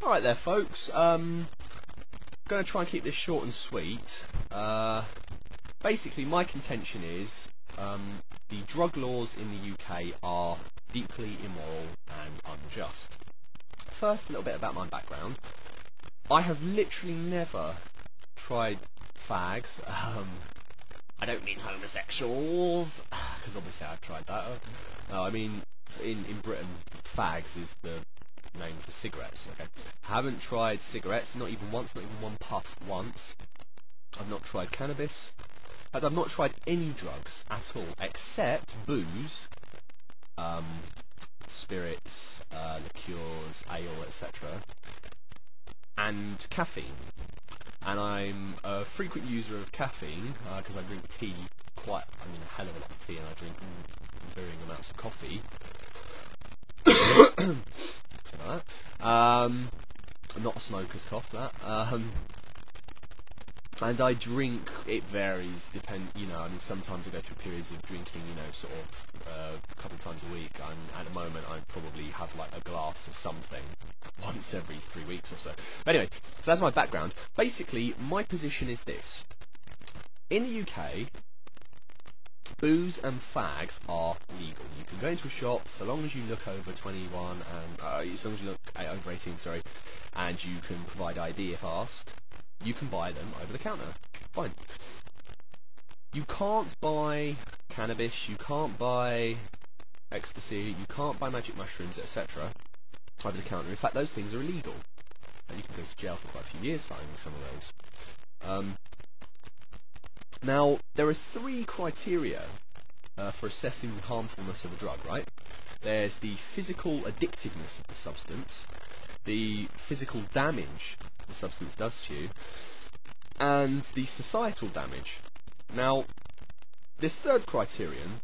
Alright there, folks. Going to try and keep this short and sweet. Basically, my contention is the drug laws in the UK are deeply immoral and unjust. First, a little bit about my background. I have literally never tried fags. I don't mean homosexuals, because obviously I've tried that. No, I mean, in Britain, fags is the name for cigarettes, okay? I haven't tried cigarettes, not even once, not even one puff once. I've not tried cannabis. In fact, I've not tried any drugs at all, except booze, spirits, liqueurs, ale, etc., and caffeine. And I'm a frequent user of caffeine, because I drink tea a hell of a lot of tea, and I drink varying amounts of coffee. Something like that. Not a smoker's cough, that. And I drink, it varies, sometimes I go through periods of drinking, sort of a couple of times a week. At the moment, I probably have like a glass of something once every 3 weeks or so. But anyway, so that's my background. Basically, my position is this. In the UK, booze and fags are legal. You can go into a shop so long as you look over 21 and as long as you look over 18, sorry, and you can provide ID if asked. You can buy them over the counter. Fine. You can't buy cannabis, you can't buy ecstasy, you can't buy magic mushrooms, etc. over the counter. In fact, those things are illegal. And you can go to jail for quite a few years for owning some of those. Now, there are three criteria for assessing the harmfulness of a drug, right? There's the physical addictiveness of the substance, the physical damage the substance does to you, and the societal damage. Now, this third criterion,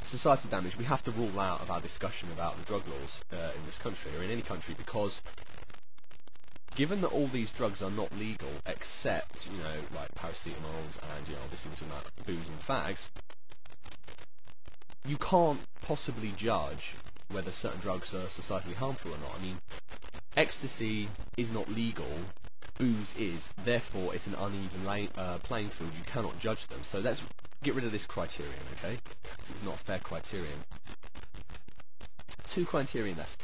societal damage, we have to rule out of our discussion about the drug laws in this country, or in any country, because given that all these drugs are not legal, except, like paracetamols and, obviously we're talking about booze and fags, you can't possibly judge whether certain drugs are societally harmful or not. I mean, ecstasy is not legal, booze is, therefore it's an uneven playing field, you cannot judge them. So let's get rid of this criterion, okay? Because it's not a fair criterion. Two criteria left.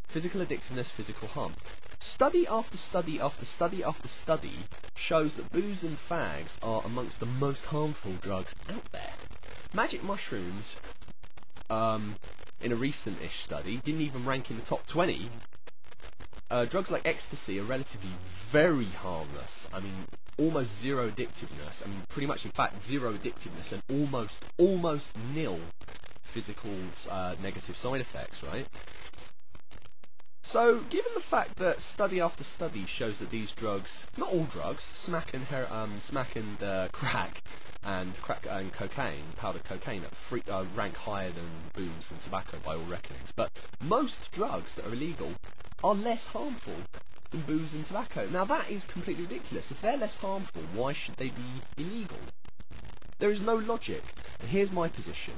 Physical addictiveness, physical harm. Study after study after study after study shows that booze and fags are amongst the most harmful drugs out there. Magic mushrooms, in a recent-ish study, didn't even rank in the top 20. Drugs like ecstasy are relatively very harmless. I mean, almost zero addictiveness. I mean, pretty much, in fact, zero addictiveness and almost nil physical negative side effects, right? So, given the fact that study after study shows that these drugs, not all drugs, smack and crack and cocaine, powdered cocaine, rank higher than booze and tobacco by all reckonings. But most drugs that are illegal are less harmful than booze and tobacco. Now that is completely ridiculous. If they're less harmful, why should they be illegal? There is no logic. And here's my position.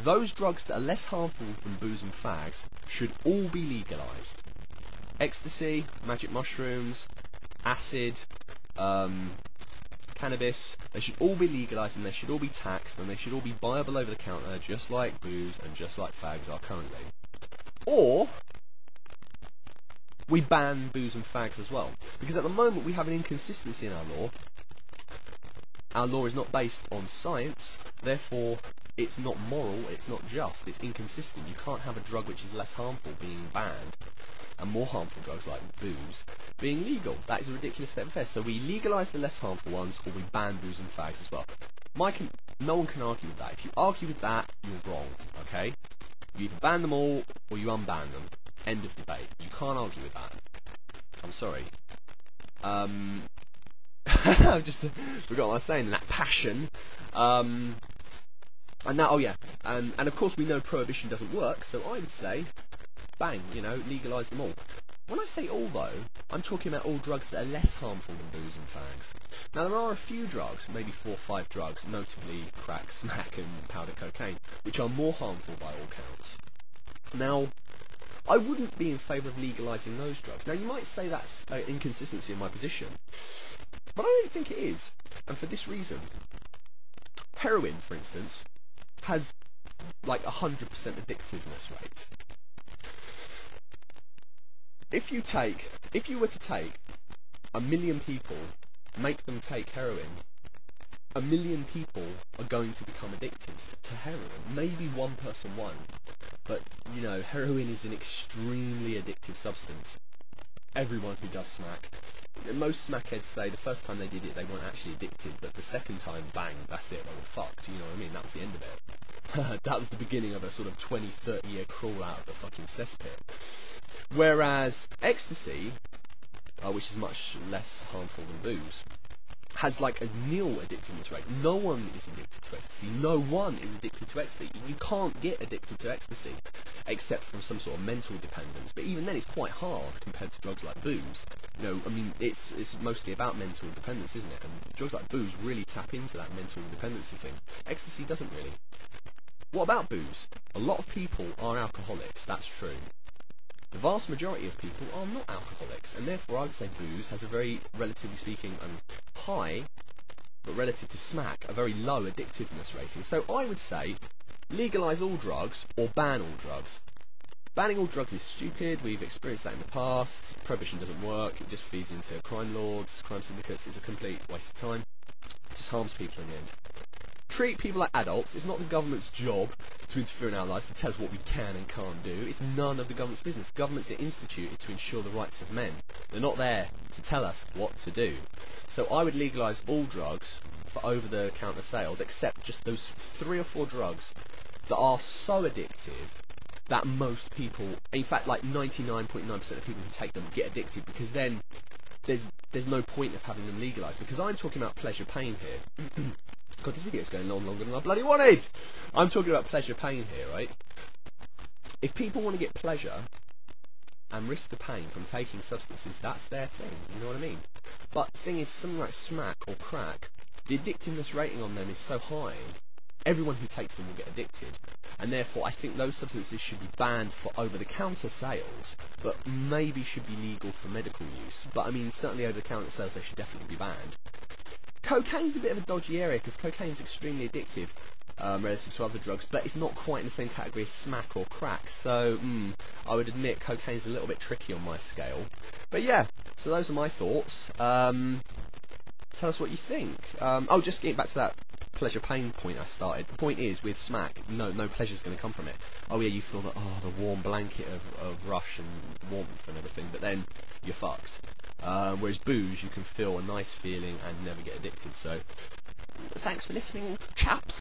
Those drugs that are less harmful than booze and fags should all be legalised. Ecstasy, magic mushrooms, acid, cannabis, they should all be legalised and they should all be taxed and they should all be buyable over the counter just like booze and just like fags are currently. Or we ban booze and fags as well. Because at the moment we have an inconsistency in our law. Our law is not based on science, therefore it's not moral, it's not just, it's inconsistent. You can't have a drug which is less harmful being banned and more harmful drugs like booze being legal. That is a ridiculous step of affairs. So we legalise the less harmful ones, or we ban booze and fags as well. No one can argue with that. If you argue with that, you're wrong, okay? You either ban them all, or you unban them. End of debate. You can't argue with that. I'm sorry. I've just forgot what I was saying, that passion. And of course we know prohibition doesn't work, so I would say, bang, legalise them all. When I say all, though, I'm talking about all drugs that are less harmful than booze and fags. Now, there are a few drugs, maybe 4 or 5 drugs, notably crack, smack and powder cocaine, which are more harmful by all counts. Now, I wouldn't be in favour of legalising those drugs. Now, you might say that's an inconsistency in my position, but I don't think it is. And for this reason, heroin, for instance, has like 100% addictiveness rate. If you were to take 1 million people, make them take heroin, 1 million people are going to become addicted to heroin. Maybe one person won't, but you know, heroin is an extremely addictive substance. Everyone who does smack, most smackheads say the first time they did it they weren't actually addicted, but the second time, bang, that's it, they were fucked, you know what I mean? That was the end of it. That was the beginning of a sort of 20-30 year crawl out of the fucking cesspit. Whereas ecstasy, which is much less harmful than booze, has like a nil addictiveness rate. No one is addicted to ecstasy. No one is addicted to ecstasy. You can't get addicted to ecstasy except from some sort of mental dependence. But even then, it's quite hard compared to drugs like booze. You know, I mean, it's mostly about mental dependence, isn't it? And drugs like booze really tap into that mental dependency thing. Ecstasy doesn't really. What about booze? A lot of people are alcoholics. That's true. The vast majority of people are not alcoholics, and therefore I would say booze has a very, relatively speaking, high, but relative to smack, a very low addictiveness rating. So I would say legalise all drugs or ban all drugs. Banning all drugs is stupid. We've experienced that in the past. Prohibition doesn't work. It just feeds into crime lords, crime syndicates. It's a complete waste of time. It just harms people in the end. Treat people like adults. It's not the government's job to interfere in our lives, to tell us what we can and can't do. It's none of the government's business. Governments are instituted to ensure the rights of men. They're not there to tell us what to do. So I would legalise all drugs for over-the-counter sales, except just those 3 or 4 drugs that are so addictive that most people, in fact like 99.9% of people who take them get addicted, because then there's no point of having them legalised. Because I'm talking about pleasure pain here. God, this video's going on longer than I bloody wanted! I'm talking about pleasure pain here, right? If people want to get pleasure and risk the pain from taking substances, that's their thing, you know what I mean? But the thing is, something like smack or crack, the addictiveness rating on them is so high, everyone who takes them will get addicted. And therefore, I think those substances should be banned for over-the-counter sales, but maybe should be legal for medical use. But I mean, certainly over-the-counter sales, they should definitely be banned. Cocaine's a bit of a dodgy area, because cocaine's extremely addictive relative to other drugs, but it's not quite in the same category as smack or crack, so I would admit cocaine's a little bit tricky on my scale. But yeah, so those are my thoughts. Tell us what you think. Just getting back to that pleasure pain point I started. The point is, with smack, no pleasure's going to come from it. Oh yeah, you feel the warm blanket of rush and warmth and everything, but then you're fucked. Whereas booze, you can feel a nice feeling and never get addicted. So, thanks for listening, chaps.